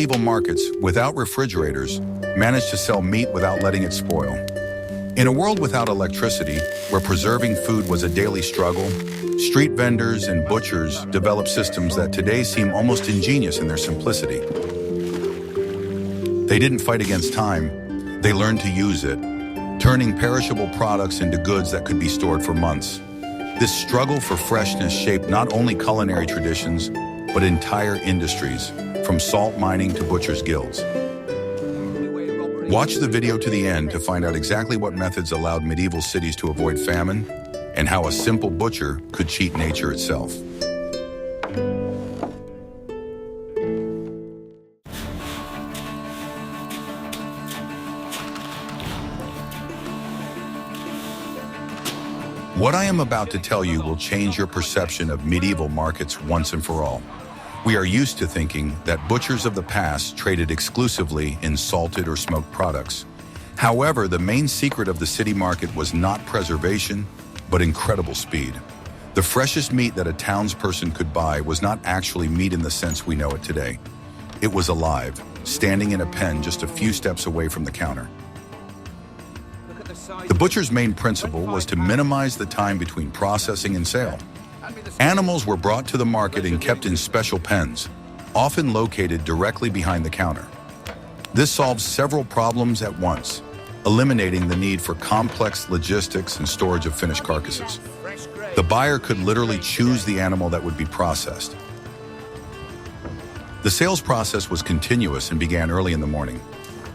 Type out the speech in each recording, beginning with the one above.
medieval markets, without refrigerators, managed to sell meat without letting it spoil. In a world without electricity, where preserving food was a daily struggle, street vendors and butchers developed systems that today seem almost ingenious in their simplicity. They didn't fight against time, they learned to use it, turning perishable products into goods that could be stored for months. This struggle for freshness shaped not only culinary traditions, but entire industries, from salt mining to butchers' guilds. Watch the video to the end to find out exactly what methods allowed medieval cities to avoid famine and how a simple butcher could cheat nature itself. What I am about to tell you will change your perception of medieval markets once and for all. We are used to thinking that butchers of the past traded exclusively in salted or smoked products. However, the main secret of the city market was not preservation, but incredible speed. The freshest meat that a townsperson could buy was not actually meat in the sense we know it today. It was alive, standing in a pen just a few steps away from the counter. The butcher's main principle was to minimize the time between processing and sale. Animals were brought to the market and kept in special pens, often located directly behind the counter. This solves several problems at once, eliminating the need for complex logistics and storage of finished carcasses. The buyer could literally choose the animal that would be processed. The sales process was continuous and began early in the morning.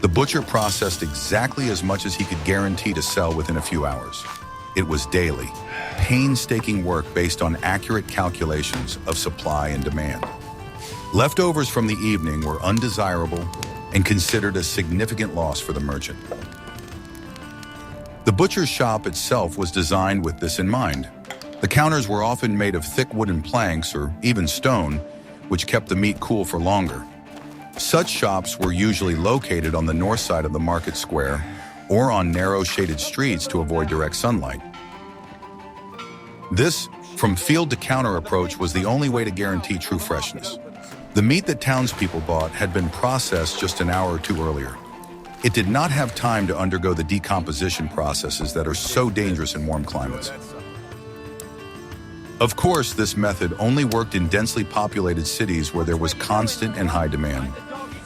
The butcher processed exactly as much as he could guarantee to sell within a few hours. It was daily, painstaking work based on accurate calculations of supply and demand. Leftovers from the evening were undesirable and considered a significant loss for the merchant. The butcher's shop itself was designed with this in mind. The counters were often made of thick wooden planks or even stone, which kept the meat cool for longer. Such shops were usually located on the north side of the market square or on narrow shaded streets to avoid direct sunlight. This from field to counter approach was the only way to guarantee true freshness. The meat that townspeople bought had been processed just an hour or two earlier. It did not have time to undergo the decomposition processes that are so dangerous in warm climates. Of course, this method only worked in densely populated cities where there was constant and high demand.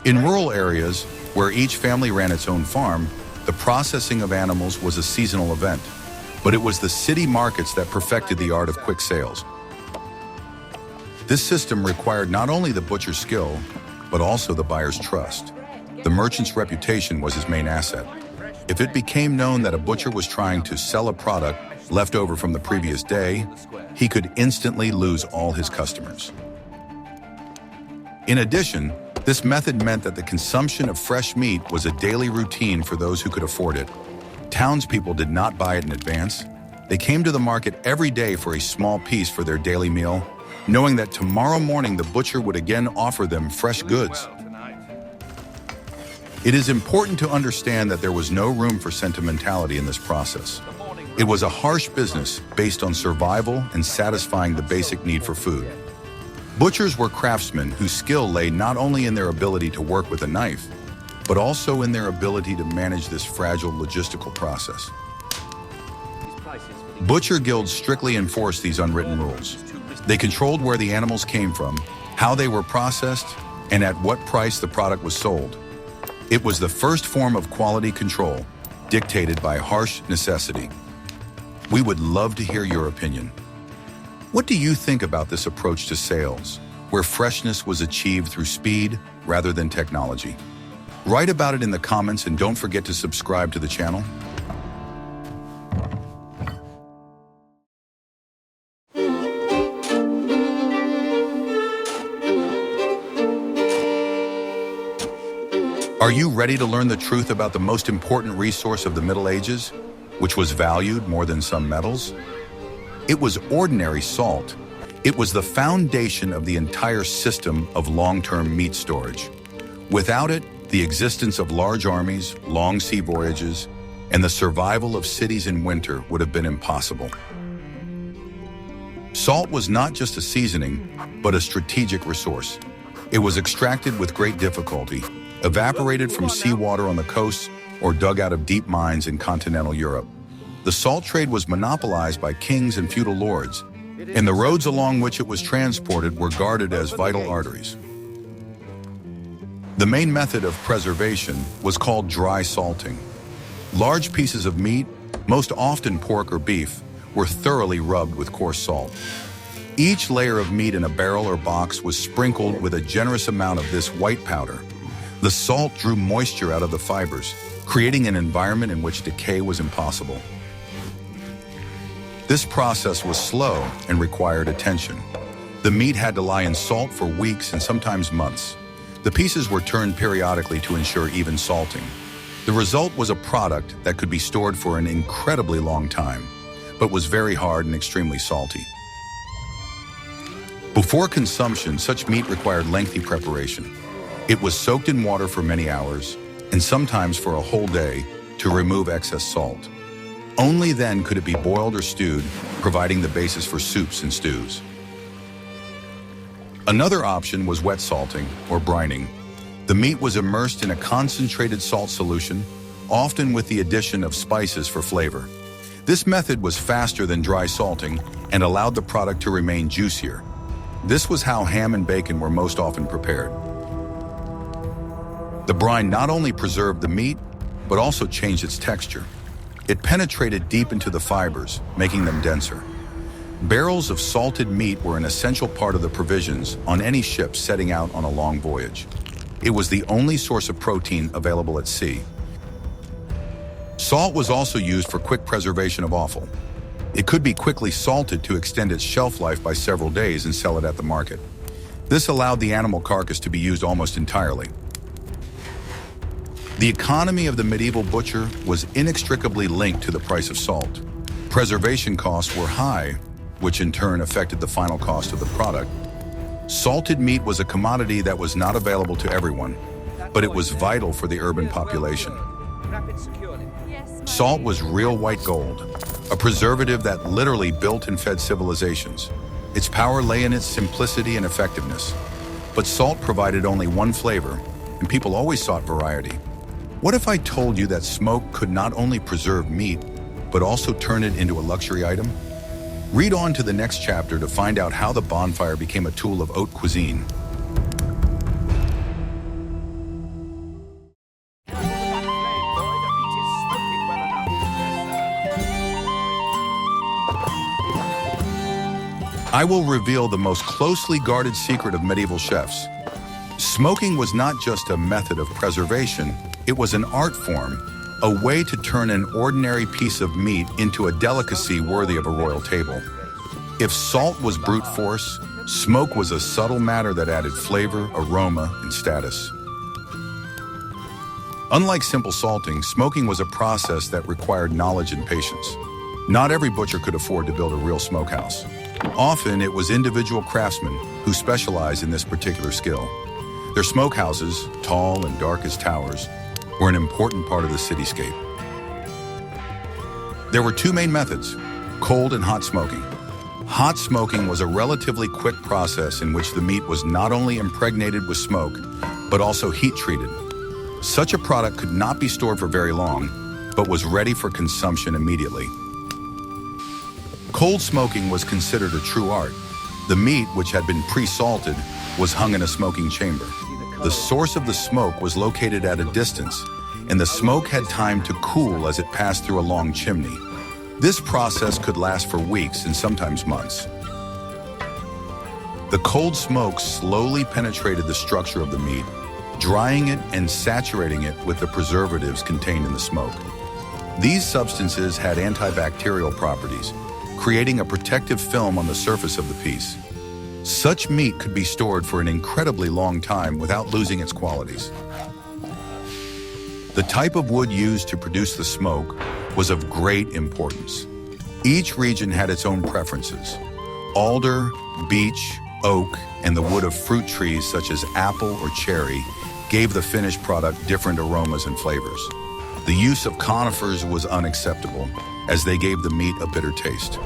In rural areas, where each family ran its own farm, the processing of animals was a seasonal event. But it was the city markets that perfected the art of quick sales. This system required not only the butcher's skill, but also the buyer's trust. The merchant's reputation was his main asset. If it became known that a butcher was trying to sell a product left over from the previous day, he could instantly lose all his customers. In addition, this method meant that the consumption of fresh meat was a daily routine for those who could afford it. Townspeople did not buy it in advance. They came to the market every day for a small piece for their daily meal, knowing that tomorrow morning the butcher would again offer them fresh goods. It is important to understand that there was no room for sentimentality in this process. It was a harsh business based on survival and satisfying the basic need for food. Butchers were craftsmen whose skill lay not only in their ability to work with a knife, but also in their ability to manage this fragile logistical process. Butcher guilds strictly enforced these unwritten rules. They controlled where the animals came from, how they were processed, and at what price the product was sold. It was the first form of quality control, dictated by harsh necessity. We would love to hear your opinion. What do you think about this approach to sales, where freshness was achieved through speed rather than technology? Write about it in the comments and don't forget to subscribe to the channel. Are you ready to learn the truth about the most important resource of the Middle Ages, which was valued more than some metals? It was ordinary salt. It was the foundation of the entire system of long-term meat storage. Without it, the existence of large armies, long sea voyages, and the survival of cities in winter would have been impossible. Salt was not just a seasoning, but a strategic resource. It was extracted with great difficulty, evaporated from seawater on the coasts, or dug out of deep mines in continental Europe. The salt trade was monopolized by kings and feudal lords, and the roads along which it was transported were guarded as vital arteries. The main method of preservation was called dry salting. Large pieces of meat, most often pork or beef, were thoroughly rubbed with coarse salt. Each layer of meat in a barrel or box was sprinkled with a generous amount of this white powder. The salt drew moisture out of the fibers, creating an environment in which decay was impossible. This process was slow and required attention. The meat had to lie in salt for weeks and sometimes months. The pieces were turned periodically to ensure even salting. The result was a product that could be stored for an incredibly long time, but was very hard and extremely salty. Before consumption, such meat required lengthy preparation. It was soaked in water for many hours, and sometimes for a whole day, to remove excess salt. Only then could it be boiled or stewed, providing the basis for soups and stews. Another option was wet salting, or brining. The meat was immersed in a concentrated salt solution, often with the addition of spices for flavor. This method was faster than dry salting and allowed the product to remain juicier. This was how ham and bacon were most often prepared. The brine not only preserved the meat, but also changed its texture. It penetrated deep into the fibers, making them denser. Barrels of salted meat were an essential part of the provisions on any ship setting out on a long voyage. It was the only source of protein available at sea. Salt was also used for quick preservation of offal. It could be quickly salted to extend its shelf life by several days and sell it at the market. This allowed the animal carcass to be used almost entirely. The economy of the medieval butcher was inextricably linked to the price of salt. Preservation costs were high, which in turn affected the final cost of the product. Salted meat was a commodity that was not available to everyone, but it was vital for the urban population. Salt was real white gold, a preservative that literally built and fed civilizations. Its power lay in its simplicity and effectiveness. But salt provided only one flavor, and people always sought variety. What if I told you that smoke could not only preserve meat, but also turn it into a luxury item? Read on to the next chapter to find out how the bonfire became a tool of haute cuisine. I will reveal the most closely guarded secret of medieval chefs. Smoking was not just a method of preservation, it was an art form, a way to turn an ordinary piece of meat into a delicacy worthy of a royal table. If salt was brute force, smoke was a subtle matter that added flavor, aroma, and status. Unlike simple salting, smoking was a process that required knowledge and patience. Not every butcher could afford to build a real smokehouse. Often, it was individual craftsmen who specialized in this particular skill. Their smokehouses, tall and dark as towers, were an important part of the cityscape. There were two main methods, cold and hot smoking. Hot smoking was a relatively quick process in which the meat was not only impregnated with smoke, but also heat-treated. Such a product could not be stored for very long, but was ready for consumption immediately. Cold smoking was considered a true art. The meat, which had been pre-salted, was hung in a smoking chamber. The source of the smoke was located at a distance, and the smoke had time to cool as it passed through a long chimney. This process could last for weeks and sometimes months. The cold smoke slowly penetrated the structure of the meat, drying it and saturating it with the preservatives contained in the smoke. These substances had antibacterial properties, creating a protective film on the surface of the piece. Such meat could be stored for an incredibly long time without losing its qualities. The type of wood used to produce the smoke was of great importance. Each region had its own preferences. Alder, beech, oak, and the wood of fruit trees such as apple or cherry gave the finished product different aromas and flavors. The use of conifers was unacceptable, as they gave the meat a bitter taste.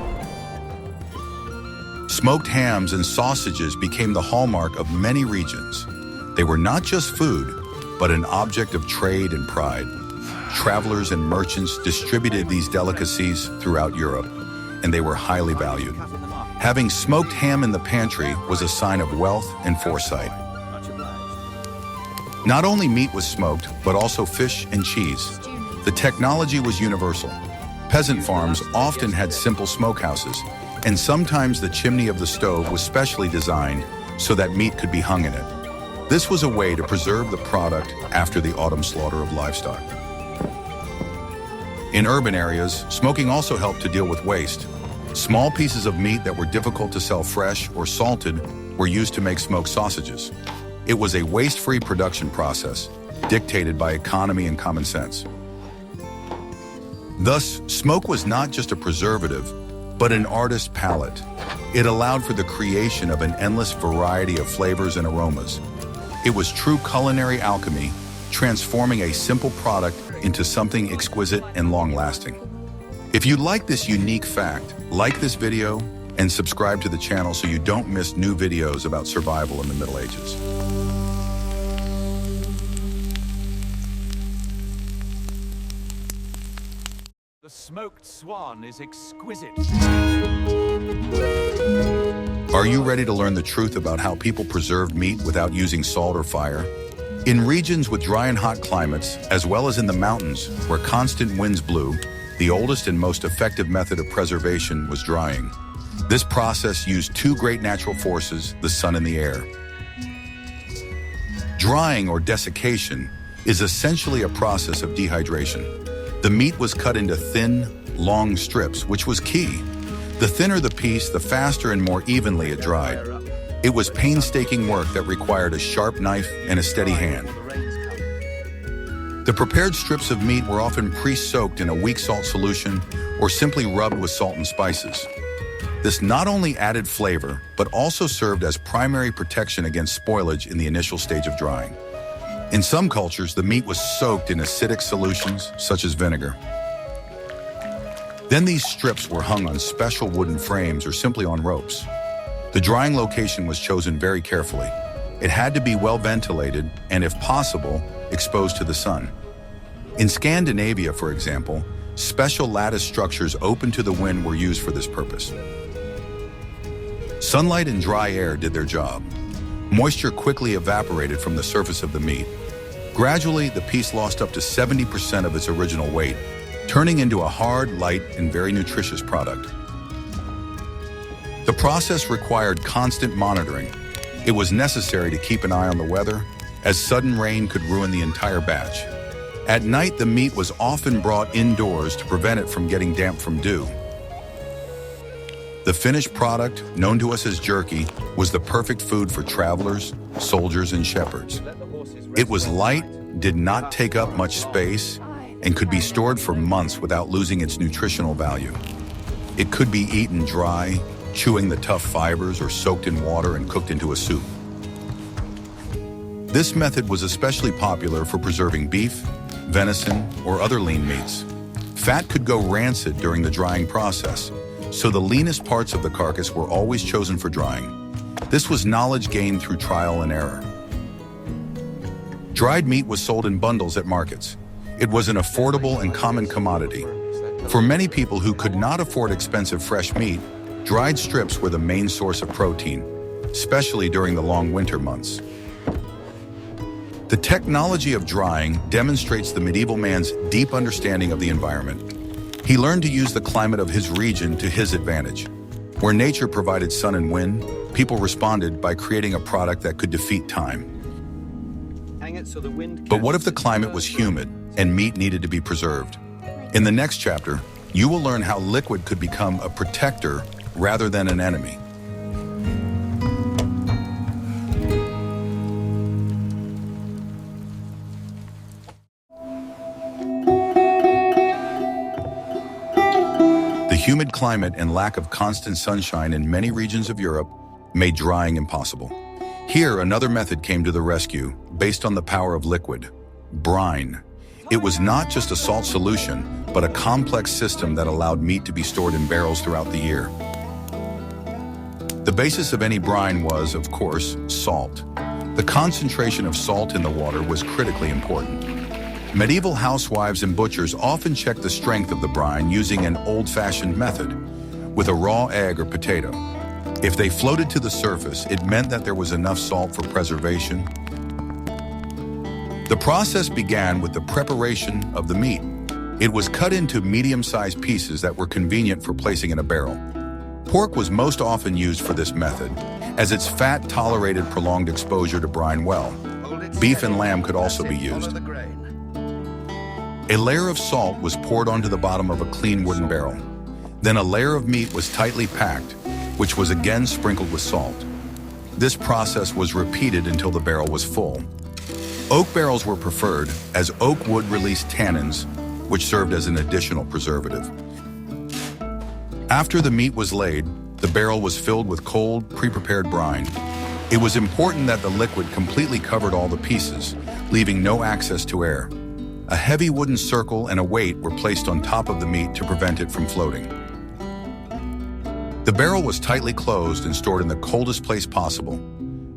Smoked hams and sausages became the hallmark of many regions. They were not just food, but an object of trade and pride. Travelers and merchants distributed these delicacies throughout Europe, and they were highly valued. Having smoked ham in the pantry was a sign of wealth and foresight. Not only meat was smoked, but also fish and cheese. The technology was universal. Peasant farms often had simple smokehouses, and sometimes the chimney of the stove was specially designed so that meat could be hung in it. This was a way to preserve the product after the autumn slaughter of livestock. In urban areas, smoking also helped to deal with waste. Small pieces of meat that were difficult to sell fresh or salted were used to make smoked sausages. It was a waste-free production process, dictated by economy and common sense. Thus, smoke was not just a preservative, but an artist's palette. It allowed for the creation of an endless variety of flavors and aromas. It was true culinary alchemy, transforming a simple product into something exquisite and long-lasting. If you like this unique fact, like this video and subscribe to the channel so you don't miss new videos about survival in the Middle Ages. The smoked swan is exquisite. Are you ready to learn the truth about how people preserved meat without using salt or fire? In regions with dry and hot climates, as well as in the mountains where constant winds blew, the oldest and most effective method of preservation was drying. This process used two great natural forces, the sun and the air. Drying, or desiccation, is essentially a process of dehydration. The meat was cut into thin, long strips, which was key. The thinner the piece, the faster and more evenly it dried. It was painstaking work that required a sharp knife and a steady hand. The prepared strips of meat were often pre-soaked in a weak salt solution or simply rubbed with salt and spices. This not only added flavor, but also served as primary protection against spoilage in the initial stage of drying. In some cultures, the meat was soaked in acidic solutions, such as vinegar. Then these strips were hung on special wooden frames or simply on ropes. The drying location was chosen very carefully. It had to be well ventilated and, if possible, exposed to the sun. In Scandinavia, for example, special lattice structures open to the wind were used for this purpose. Sunlight and dry air did their job. Moisture quickly evaporated from the surface of the meat. Gradually, the piece lost up to 70% of its original weight, turning into a hard, light, and very nutritious product. The process required constant monitoring. It was necessary to keep an eye on the weather, as sudden rain could ruin the entire batch. At night, the meat was often brought indoors to prevent it from getting damp from dew. The finished product, known to us as jerky, was the perfect food for travelers, soldiers, and shepherds. It was light, did not take up much space, and could be stored for months without losing its nutritional value. It could be eaten dry, chewing the tough fibers, or soaked in water and cooked into a soup. This method was especially popular for preserving beef, venison, or other lean meats. Fat could go rancid during the drying process, so the leanest parts of the carcass were always chosen for drying. This was knowledge gained through trial and error. Dried meat was sold in bundles at markets. It was an affordable and common commodity. For many people who could not afford expensive fresh meat, dried strips were the main source of protein, especially during the long winter months. The technology of drying demonstrates the medieval man's deep understanding of the environment. He learned to use the climate of his region to his advantage. Where nature provided sun and wind, people responded by creating a product that could defeat time. But what if the climate was humid and meat needed to be preserved? In the next chapter, you will learn how liquid could become a protector rather than an enemy. The humid climate and lack of constant sunshine in many regions of Europe made drying impossible. Here, another method came to the rescue, based on the power of liquid: brine. It was not just a salt solution, but a complex system that allowed meat to be stored in barrels throughout the year. The basis of any brine was, of course, salt. The concentration of salt in the water was critically important. Medieval housewives and butchers often checked the strength of the brine using an old-fashioned method, with a raw egg or potato. If they floated to the surface, it meant that there was enough salt for preservation. The process began with the preparation of the meat. It was cut into medium-sized pieces that were convenient for placing in a barrel. Pork was most often used for this method, as its fat tolerated prolonged exposure to brine well. Beef and lamb could also be used. A layer of salt was poured onto the bottom of a clean wooden barrel. Then a layer of meat was tightly packed, which was again sprinkled with salt. This process was repeated until the barrel was full. Oak barrels were preferred, as oak wood released tannins, which served as an additional preservative. After the meat was laid, the barrel was filled with cold, pre-prepared brine. It was important that the liquid completely covered all the pieces, leaving no access to air. A heavy wooden circle and a weight were placed on top of the meat to prevent it from floating. The barrel was tightly closed and stored in the coldest place possible,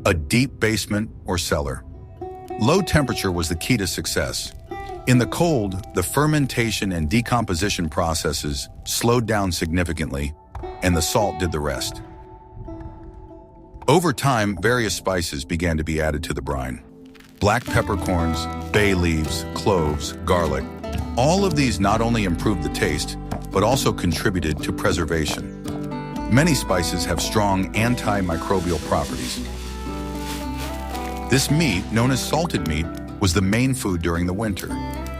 a deep basement or cellar. Low temperature was the key to success. In the cold, the fermentation and decomposition processes slowed down significantly, and the salt did the rest. Over time, various spices began to be added to the brine. Black peppercorns, bay leaves, cloves, garlic. All of these not only improved the taste, but also contributed to preservation. Many spices have strong antimicrobial properties. This meat, known as salted meat, was the main food during the winter.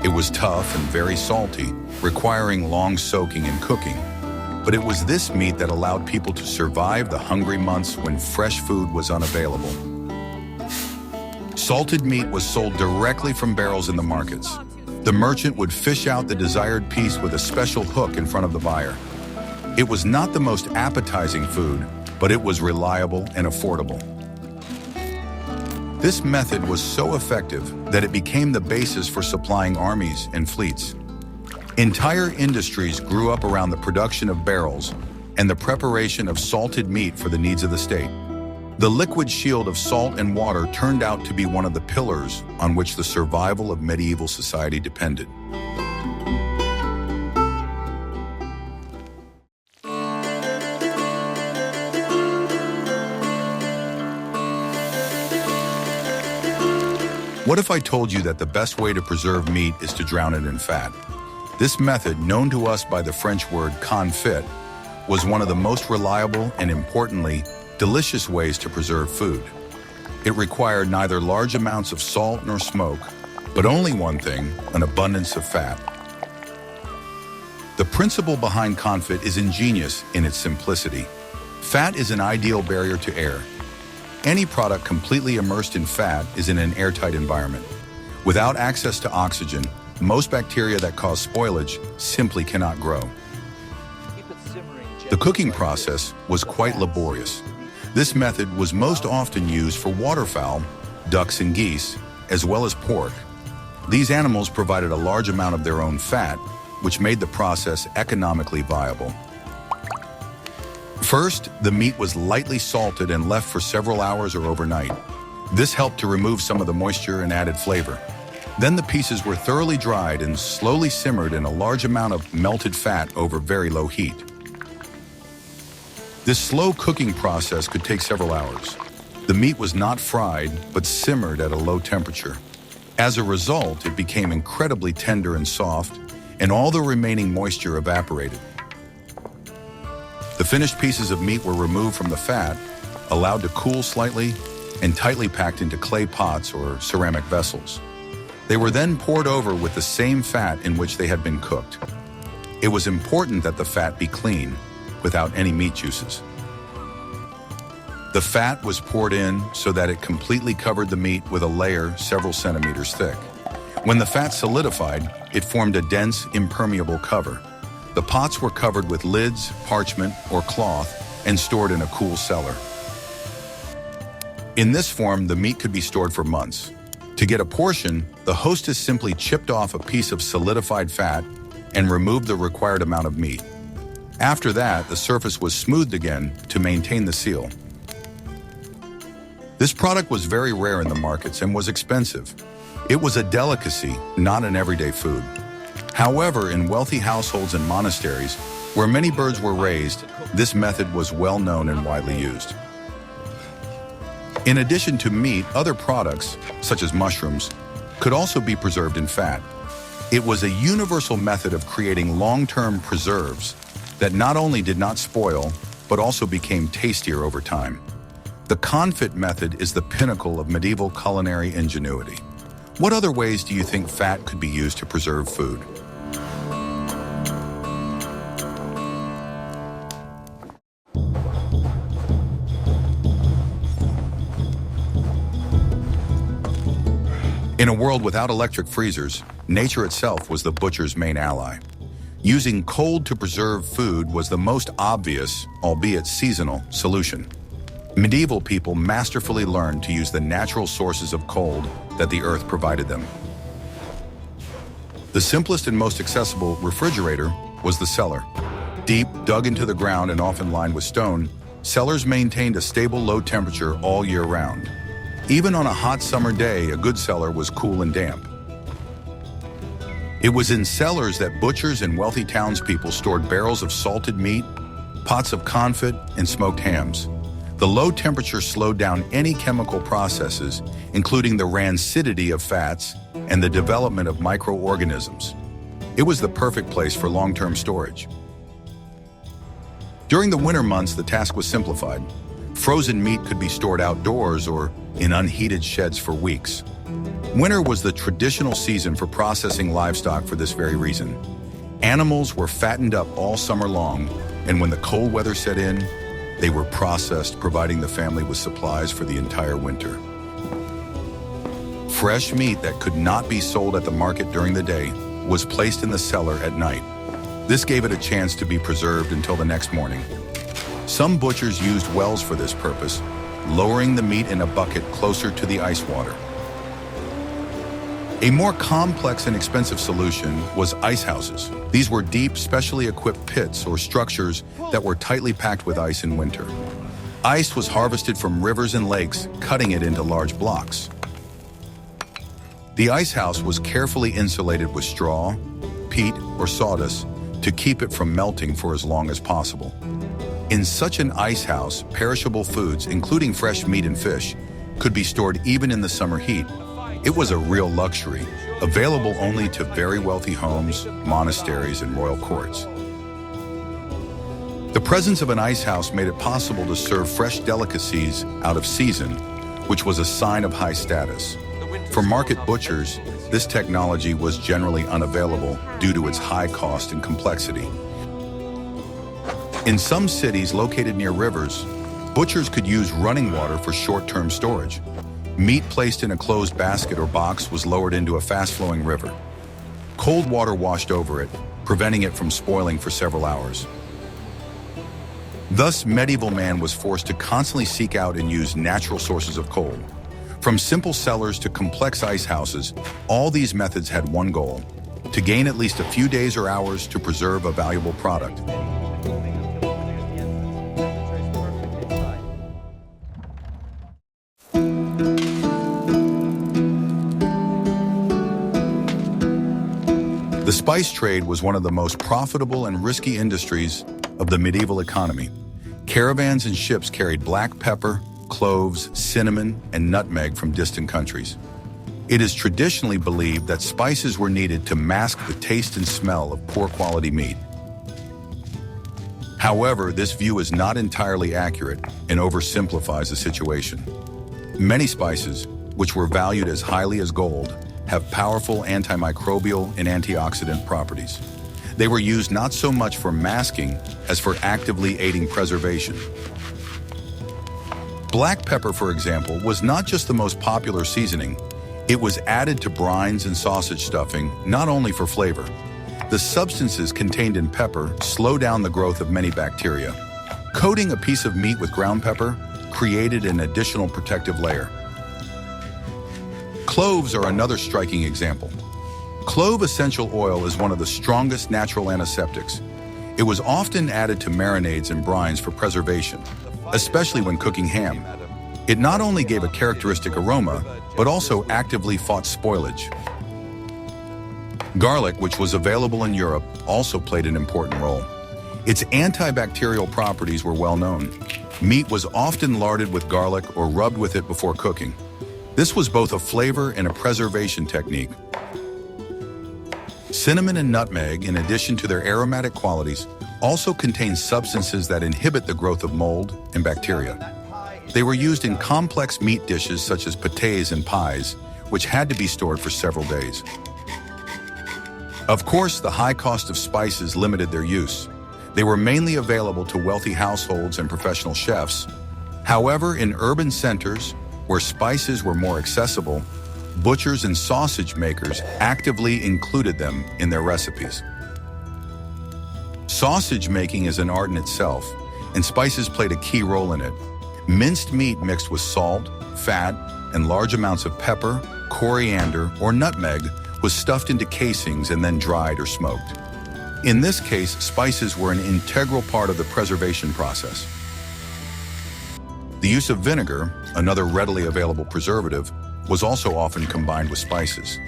It was tough and very salty, requiring long soaking and cooking. But it was this meat that allowed people to survive the hungry months when fresh food was unavailable. Salted meat was sold directly from barrels in the markets. The merchant would fish out the desired piece with a special hook in front of the buyer. It was not the most appetizing food, but it was reliable and affordable. This method was so effective that it became the basis for supplying armies and fleets. Entire industries grew up around the production of barrels and the preparation of salted meat for the needs of the state. The liquid shield of salt and water turned out to be one of the pillars on which the survival of medieval society depended. What if I told you that the best way to preserve meat is to drown it in fat? This method, known to us by the French word confit, was one of the most reliable and, importantly, delicious ways to preserve food. It required neither large amounts of salt nor smoke, but only one thing, an abundance of fat. The principle behind confit is ingenious in its simplicity. Fat is an ideal barrier to air. Any product completely immersed in fat is in an airtight environment. Without access to oxygen, most bacteria that cause spoilage simply cannot grow. The cooking process was quite laborious. This method was most often used for waterfowl, ducks and geese, as well as pork. These animals provided a large amount of their own fat, which made the process economically viable. First, the meat was lightly salted and left for several hours or overnight. This helped to remove some of the moisture and added flavor. Then the pieces were thoroughly dried and slowly simmered in a large amount of melted fat over very low heat. This slow cooking process could take several hours. The meat was not fried, but simmered at a low temperature. As a result, it became incredibly tender and soft, and all the remaining moisture evaporated. The finished pieces of meat were removed from the fat, allowed to cool slightly, and tightly packed into clay pots or ceramic vessels. They were then poured over with the same fat in which they had been cooked. It was important that the fat be clean, without any meat juices. The fat was poured in so that it completely covered the meat with a layer several centimeters thick. When the fat solidified, it formed a dense, impermeable cover. The pots were covered with lids, parchment, or cloth and stored in a cool cellar. In this form, the meat could be stored for months. To get a portion, the hostess simply chipped off a piece of solidified fat and removed the required amount of meat. After that, the surface was smoothed again to maintain the seal. This product was very rare in the markets and was expensive. It was a delicacy, not an everyday food. However, in wealthy households and monasteries, where many birds were raised, this method was well known and widely used. In addition to meat, other products, such as mushrooms, could also be preserved in fat. It was a universal method of creating long-term preserves that not only did not spoil, but also became tastier over time. The confit method is the pinnacle of medieval culinary ingenuity. What other ways do you think fat could be used to preserve food? In a world without electric freezers, nature itself was the butcher's main ally. Using cold to preserve food was the most obvious, albeit seasonal, solution. Medieval people masterfully learned to use the natural sources of cold that the earth provided them. The simplest and most accessible refrigerator was the cellar. Deep, dug into the ground and often lined with stone, cellars maintained a stable low temperature all year round. Even on a hot summer day, a good cellar was cool and damp. It was in cellars that butchers and wealthy townspeople stored barrels of salted meat, pots of confit, and smoked hams. The low temperature slowed down any chemical processes, including the rancidity of fats and the development of microorganisms. It was the perfect place for long-term storage. During the winter months, the task was simplified. Frozen meat could be stored outdoors or in unheated sheds for weeks. Winter was the traditional season for processing livestock for this very reason. Animals were fattened up all summer long, and when the cold weather set in, they were processed, providing the family with supplies for the entire winter. Fresh meat that could not be sold at the market during the day was placed in the cellar at night. This gave it a chance to be preserved until the next morning. Some butchers used wells for this purpose, lowering the meat in a bucket closer to the ice water. A more complex and expensive solution was ice houses. These were deep, specially equipped pits or structures that were tightly packed with ice in winter. Ice was harvested from rivers and lakes, cutting it into large blocks. The ice house was carefully insulated with straw, peat, or sawdust to keep it from melting for as long as possible. In such an ice house, perishable foods, including fresh meat and fish, could be stored even in the summer heat. It was a real luxury, available only to very wealthy homes, monasteries, and royal courts. The presence of an ice house made it possible to serve fresh delicacies out of season, which was a sign of high status. For market butchers, this technology was generally unavailable due to its high cost and complexity. In some cities located near rivers, butchers could use running water for short-term storage. Meat placed in a closed basket or box was lowered into a fast-flowing river. Cold water washed over it, preventing it from spoiling for several hours. Thus, medieval man was forced to constantly seek out and use natural sources of cold. From simple cellars to complex ice houses, all these methods had one goal: to gain at least a few days or hours to preserve a valuable product. The spice trade was one of the most profitable and risky industries of the medieval economy. Caravans and ships carried black pepper, cloves, cinnamon, and nutmeg from distant countries. It is traditionally believed that spices were needed to mask the taste and smell of poor quality meat. However, this view is not entirely accurate and oversimplifies the situation. Many spices, which were valued as highly as gold, have powerful antimicrobial and antioxidant properties. They were used not so much for masking as for actively aiding preservation. Black pepper, for example, was not just the most popular seasoning. It was added to brines and sausage stuffing, not only for flavor. The substances contained in pepper slow down the growth of many bacteria. Coating a piece of meat with ground pepper created an additional protective layer. Cloves are another striking example. Clove essential oil is one of the strongest natural antiseptics. It was often added to marinades and brines for preservation, especially when cooking ham. It not only gave a characteristic aroma, but also actively fought spoilage. Garlic, which was available in Europe, also played an important role. Its antibacterial properties were well known. Meat was often larded with garlic or rubbed with it before cooking. This was both a flavor and a preservation technique. Cinnamon and nutmeg, in addition to their aromatic qualities, also contain substances that inhibit the growth of mold and bacteria. They were used in complex meat dishes such as pâtés and pies, which had to be stored for several days. Of course, the high cost of spices limited their use. They were mainly available to wealthy households and professional chefs. However, in urban centers, where spices were more accessible, butchers and sausage makers actively included them in their recipes. Sausage making is an art in itself, and spices played a key role in it. Minced meat mixed with salt, fat, and large amounts of pepper, coriander, or nutmeg was stuffed into casings and then dried or smoked. In this case, spices were an integral part of the preservation process. The use of vinegar, another readily available preservative, was also often combined with spices.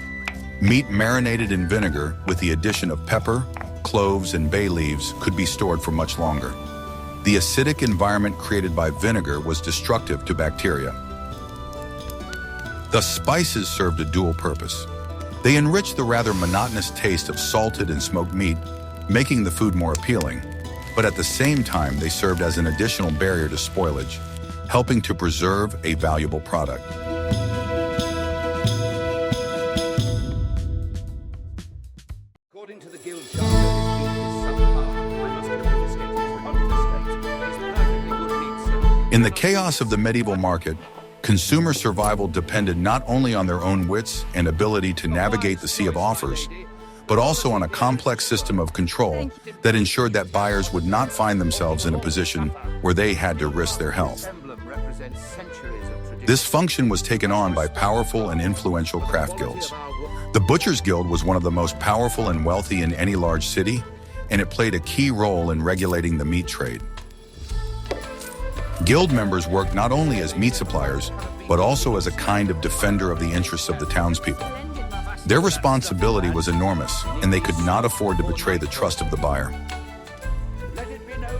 Meat marinated in vinegar with the addition of pepper, cloves, and bay leaves could be stored for much longer. The acidic environment created by vinegar was destructive to bacteria. Thus, spices served a dual purpose. They enriched the rather monotonous taste of salted and smoked meat, making the food more appealing, but at the same time, they served as an additional barrier to spoilage, helping to preserve a valuable product. According to the guild charter, this meat is subpar. I must confiscate it from the state. It's perfectly good meat, sir. In the chaos of the medieval market, consumer survival depended not only on their own wits and ability to navigate the sea of offers, but also on a complex system of control that ensured that buyers would not find themselves in a position where they had to risk their health. This function was taken on by powerful and influential craft guilds. The Butchers' Guild was one of the most powerful and wealthy in any large city, and it played a key role in regulating the meat trade. Guild members worked not only as meat suppliers, but also as a kind of defender of the interests of the townspeople. Their responsibility was enormous, and they could not afford to betray the trust of the buyer.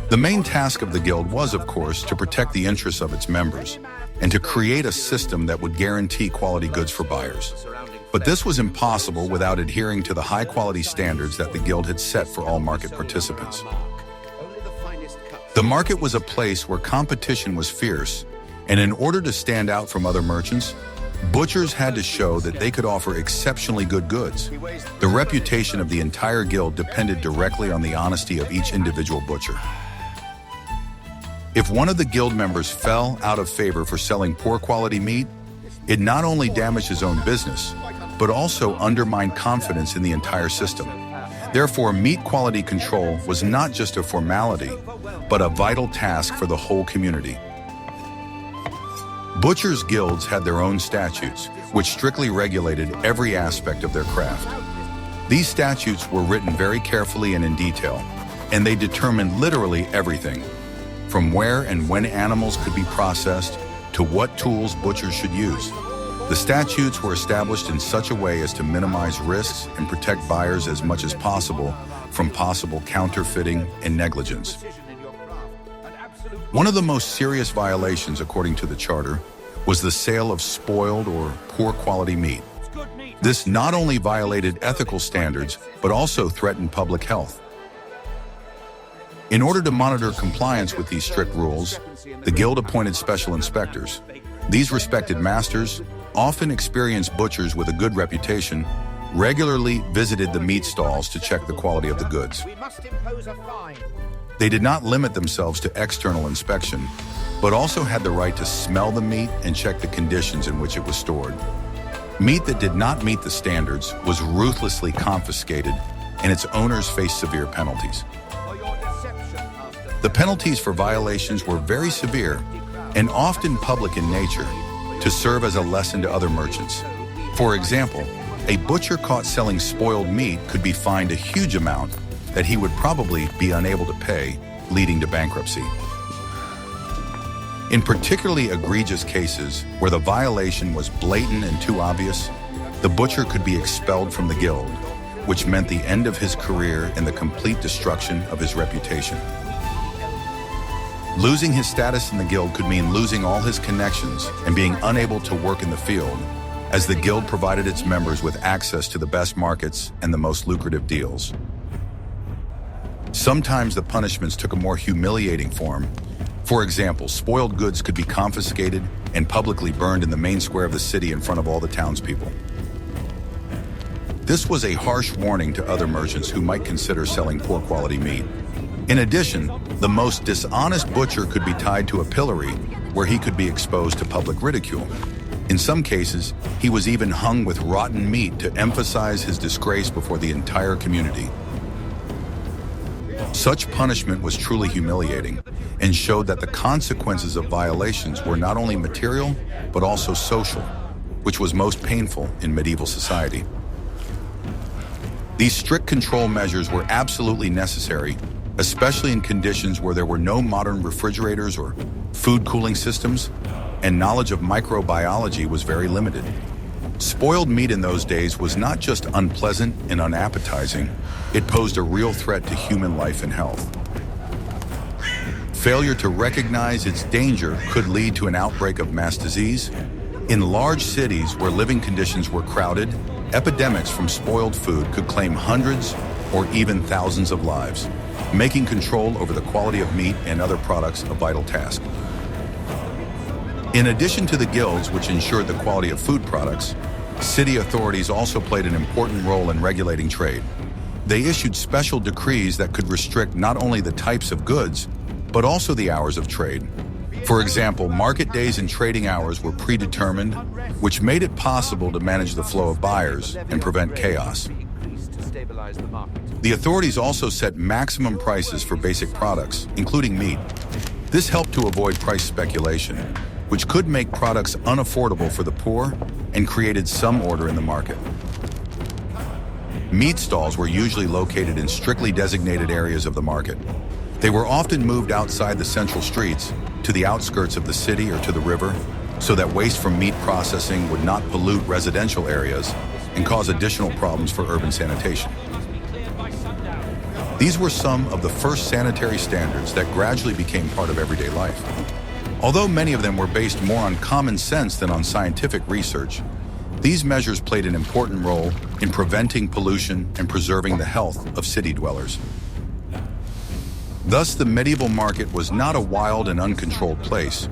The main task of the guild was, of course, to protect the interests of its members and to create a system that would guarantee quality goods for buyers. But this was impossible without adhering to the high-quality standards that the guild had set for all market participants. The market was a place where competition was fierce, and in order to stand out from other merchants, butchers had to show that they could offer exceptionally good goods. The reputation of the entire guild depended directly on the honesty of each individual butcher. If one of the guild members fell out of favor for selling poor quality meat, it not only damaged his own business, but also undermined confidence in the entire system. Therefore, meat quality control was not just a formality, but a vital task for the whole community. Butchers' guilds had their own statutes, which strictly regulated every aspect of their craft. These statutes were written very carefully and in detail, and they determined literally everything, from where and when animals could be processed to what tools butchers should use. The statutes were established in such a way as to minimize risks and protect buyers as much as possible from possible counterfeiting and negligence. One of the most serious violations, according to the charter, was the sale of spoiled or poor quality meat. This not only violated ethical standards, but also threatened public health. In order to monitor compliance with these strict rules, the guild appointed special inspectors. These respected masters, often experienced butchers with a good reputation, regularly visited the meat stalls to check the quality of the goods. They did not limit themselves to external inspection, but also had the right to smell the meat and check the conditions in which it was stored. Meat that did not meet the standards was ruthlessly confiscated, and its owners faced severe penalties. The penalties for violations were very severe and often public in nature to serve as a lesson to other merchants. For example, a butcher caught selling spoiled meat could be fined a huge amount that he would probably be unable to pay, leading to bankruptcy. In particularly egregious cases where the violation was blatant and too obvious, the butcher could be expelled from the guild, which meant the end of his career and the complete destruction of his reputation. Losing his status in the guild could mean losing all his connections and being unable to work in the field, as the guild provided its members with access to the best markets and the most lucrative deals. Sometimes the punishments took a more humiliating form. For example, spoiled goods could be confiscated and publicly burned in the main square of the city in front of all the townspeople. This was a harsh warning to other merchants who might consider selling poor quality meat. In addition, the most dishonest butcher could be tied to a pillory where he could be exposed to public ridicule. In some cases, he was even hung with rotten meat to emphasize his disgrace before the entire community. Such punishment was truly humiliating and showed that the consequences of violations were not only material, but also social, which was most painful in medieval society. These strict control measures were absolutely necessary, especially in conditions where there were no modern refrigerators or food cooling systems, and knowledge of microbiology was very limited. Spoiled meat in those days was not just unpleasant and unappetizing, it posed a real threat to human life and health. Failure to recognize its danger could lead to an outbreak of mass disease. In large cities where living conditions were crowded, epidemics from spoiled food could claim hundreds or even thousands of lives, making control over the quality of meat and other products a vital task. In addition to the guilds, which ensured the quality of food products, city authorities also played an important role in regulating trade. They issued special decrees that could restrict not only the types of goods, but also the hours of trade. For example, market days and trading hours were predetermined, which made it possible to manage the flow of buyers and prevent chaos. The authorities also set maximum prices for basic products, including meat. This helped to avoid price speculation, which could make products unaffordable for the poor and created some order in the market. Meat stalls were usually located in strictly designated areas of the market. They were often moved outside the central streets, to the outskirts of the city or to the river, so that waste from meat processing would not pollute residential areas and cause additional problems for urban sanitation. These were some of the first sanitary standards that gradually became part of everyday life. Although many of them were based more on common sense than on scientific research, these measures played an important role in preventing pollution and preserving the health of city dwellers. Thus, the medieval market was not a wild and uncontrolled place.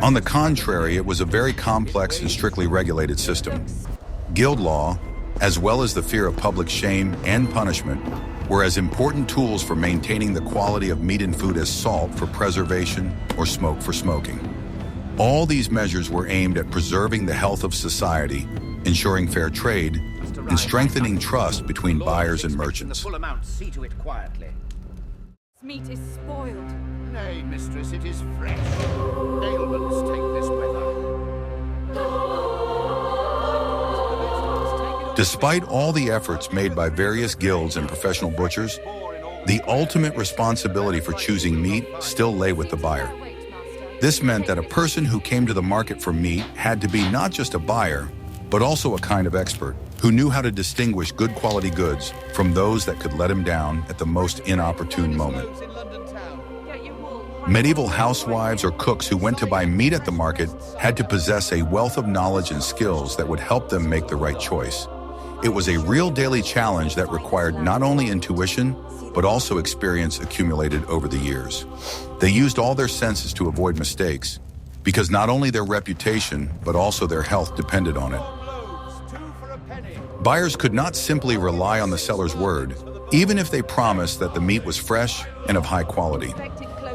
On the contrary, it was a very complex and strictly regulated system. Guild law, as well as the fear of public shame and punishment, were as important tools for maintaining the quality of meat and food as salt for preservation or smoke for smoking. All these measures were aimed at preserving the health of society, ensuring fair trade, and strengthening trust between buyers and merchants. The full amount, see to it quietly. Meat is spoiled. Nay, mistress, it is fresh. Ailments take this weather. Despite all the efforts made by various guilds and professional butchers, the ultimate responsibility for choosing meat still lay with the buyer. This meant that a person who came to the market for meat had to be not just a buyer, but also a kind of expert who knew how to distinguish good quality goods from those that could let him down at the most inopportune moment. Medieval housewives or cooks who went to buy meat at the market had to possess a wealth of knowledge and skills that would help them make the right choice. It was a real daily challenge that required not only intuition, but also experience accumulated over the years. They used all their senses to avoid mistakes, because not only their reputation, but also their health depended on it. Buyers could not simply rely on the seller's word, even if they promised that the meat was fresh and of high quality.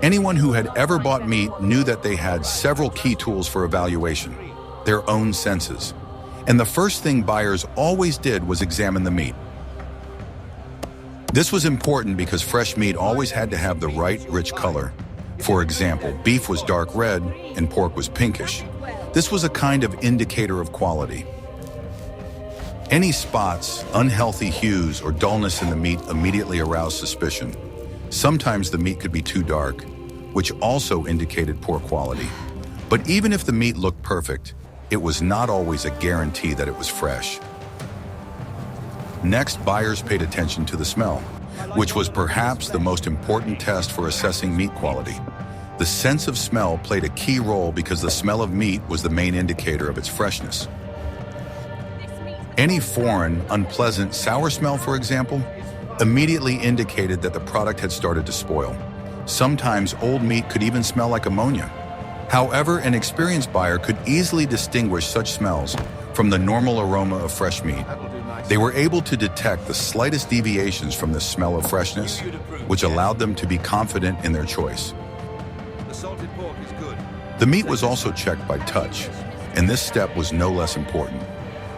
Anyone who had ever bought meat knew that they had several key tools for evaluation: their own senses. And the first thing buyers always did was examine the meat. This was important because fresh meat always had to have the right rich color. For example, beef was dark red and pork was pinkish. This was a kind of indicator of quality. Any spots, unhealthy hues, or dullness in the meat immediately aroused suspicion. Sometimes the meat could be too dark, which also indicated poor quality. But even if the meat looked perfect, it was not always a guarantee that it was fresh. Next, buyers paid attention to the smell, which was perhaps the most important test for assessing meat quality. The sense of smell played a key role because the smell of meat was the main indicator of its freshness. Any foreign, unpleasant, sour smell, for example, immediately indicated that the product had started to spoil. Sometimes old meat could even smell like ammonia. However, an experienced buyer could easily distinguish such smells from the normal aroma of fresh meat. They were able to detect the slightest deviations from the smell of freshness, which allowed them to be confident in their choice. The salted pork is good. The meat was also checked by touch, and this step was no less important.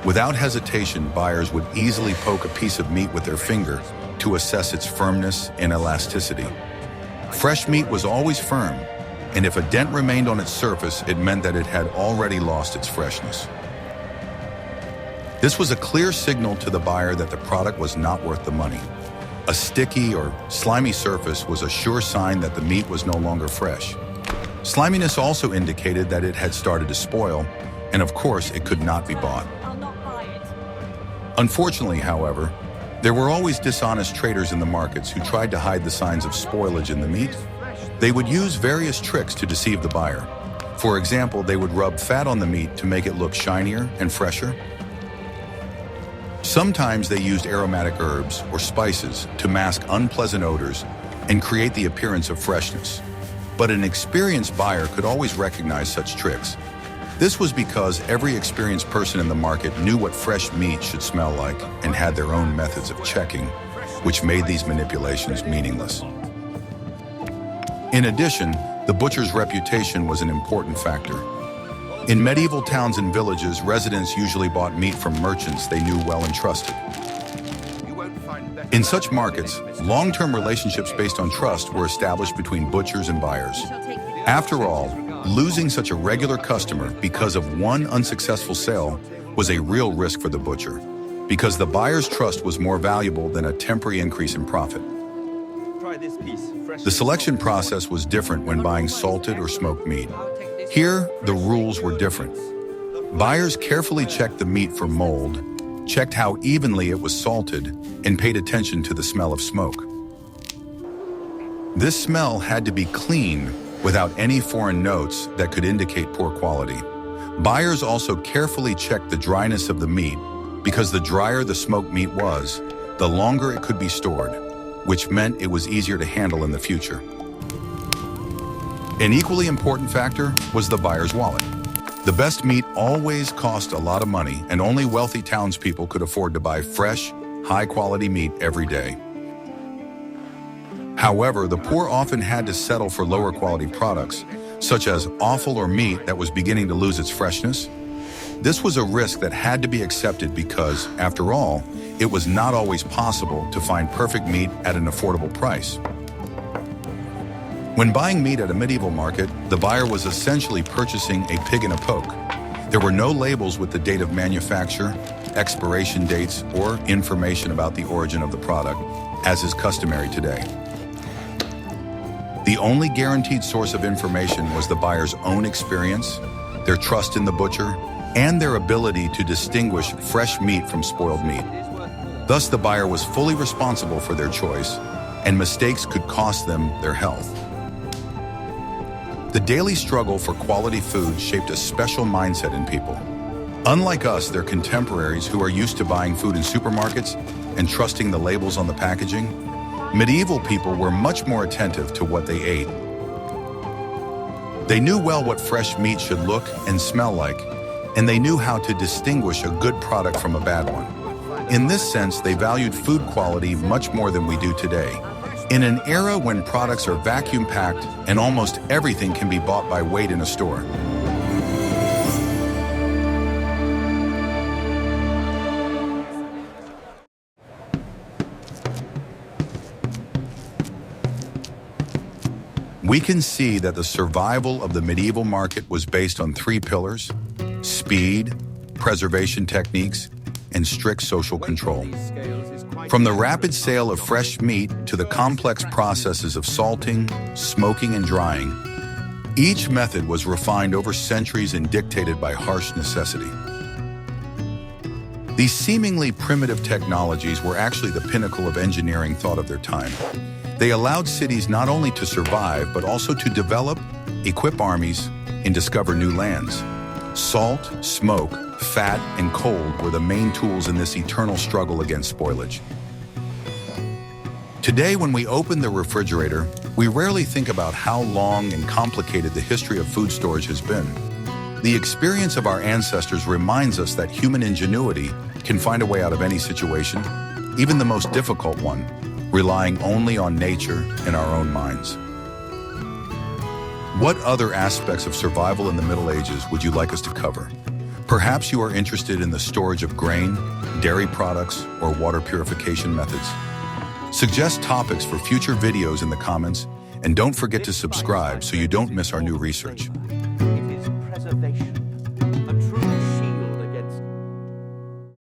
Without hesitation, buyers would easily poke a piece of meat with their finger to assess its firmness and elasticity. Fresh meat was always firm, and if a dent remained on its surface, it meant that it had already lost its freshness. This was a clear signal to the buyer that the product was not worth the money. A sticky or slimy surface was a sure sign that the meat was no longer fresh. Sliminess also indicated that it had started to spoil, and of course, it could not be bought. I'll not buy it. Unfortunately, however, there were always dishonest traders in the markets who tried to hide the signs of spoilage in the meat. They would use various tricks to deceive the buyer. For example, they would rub fat on the meat to make it look shinier and fresher. Sometimes they used aromatic herbs or spices to mask unpleasant odors and create the appearance of freshness. But an experienced buyer could always recognize such tricks. This was because every experienced person in the market knew what fresh meat should smell like and had their own methods of checking, which made these manipulations meaningless. In addition, the butcher's reputation was an important factor. In medieval towns and villages, residents usually bought meat from merchants they knew well and trusted. In such markets, long-term relationships based on trust were established between butchers and buyers. After all, losing such a regular customer because of one unsuccessful sale was a real risk for the butcher, because the buyer's trust was more valuable than a temporary increase in profit. Try this piece. The selection process was different when buying salted or smoked meat. Here, the rules were different. Buyers carefully checked the meat for mold, checked how evenly it was salted, and paid attention to the smell of smoke. This smell had to be clean without any foreign notes that could indicate poor quality. Buyers also carefully checked the dryness of the meat because the drier the smoked meat was, the longer it could be stored, which meant it was easier to handle in the future. An equally important factor was the buyer's wallet. The best meat always cost a lot of money, and only wealthy townspeople could afford to buy fresh, high-quality meat every day. However, the poor often had to settle for lower-quality products, such as offal or meat that was beginning to lose its freshness. This was a risk that had to be accepted because, after all, it was not always possible to find perfect meat at an affordable price. When buying meat at a medieval market, the buyer was essentially purchasing a pig in a poke. There were no labels with the date of manufacture, expiration dates, or information about the origin of the product, as is customary today. The only guaranteed source of information was the buyer's own experience, their trust in the butcher, and their ability to distinguish fresh meat from spoiled meat. Thus, the buyer was fully responsible for their choice, and mistakes could cost them their health. The daily struggle for quality food shaped a special mindset in people. Unlike us, their contemporaries who are used to buying food in supermarkets and trusting the labels on the packaging, medieval people were much more attentive to what they ate. They knew well what fresh meat should look and smell like, and they knew how to distinguish a good product from a bad one. In this sense, they valued food quality much more than we do today. In an era when products are vacuum-packed and almost everything can be bought by weight in a store. We can see that the survival of the medieval market was based on three pillars: speed, preservation techniques, and strict social control. From the rapid sale of fresh meat to the complex processes of salting, smoking, and drying, Each method was refined over centuries and dictated by harsh necessity. These seemingly primitive technologies were actually the pinnacle of engineering thought of their time. They allowed cities not only to survive, but also to develop, equip armies, and discover new lands. Salt, smoke, fat, and cold were the main tools in this eternal struggle against spoilage. Today, when we open the refrigerator, we rarely think about how long and complicated the history of food storage has been. The experience of our ancestors reminds us that human ingenuity can find a way out of any situation, even the most difficult one, relying only on nature and our own minds. What other aspects of survival in the Middle Ages would you like us to cover? Perhaps you are interested in the storage of grain, dairy products, or water purification methods. Suggest topics for future videos in the comments, and don't forget to subscribe so you don't miss our new research. It is preservation, a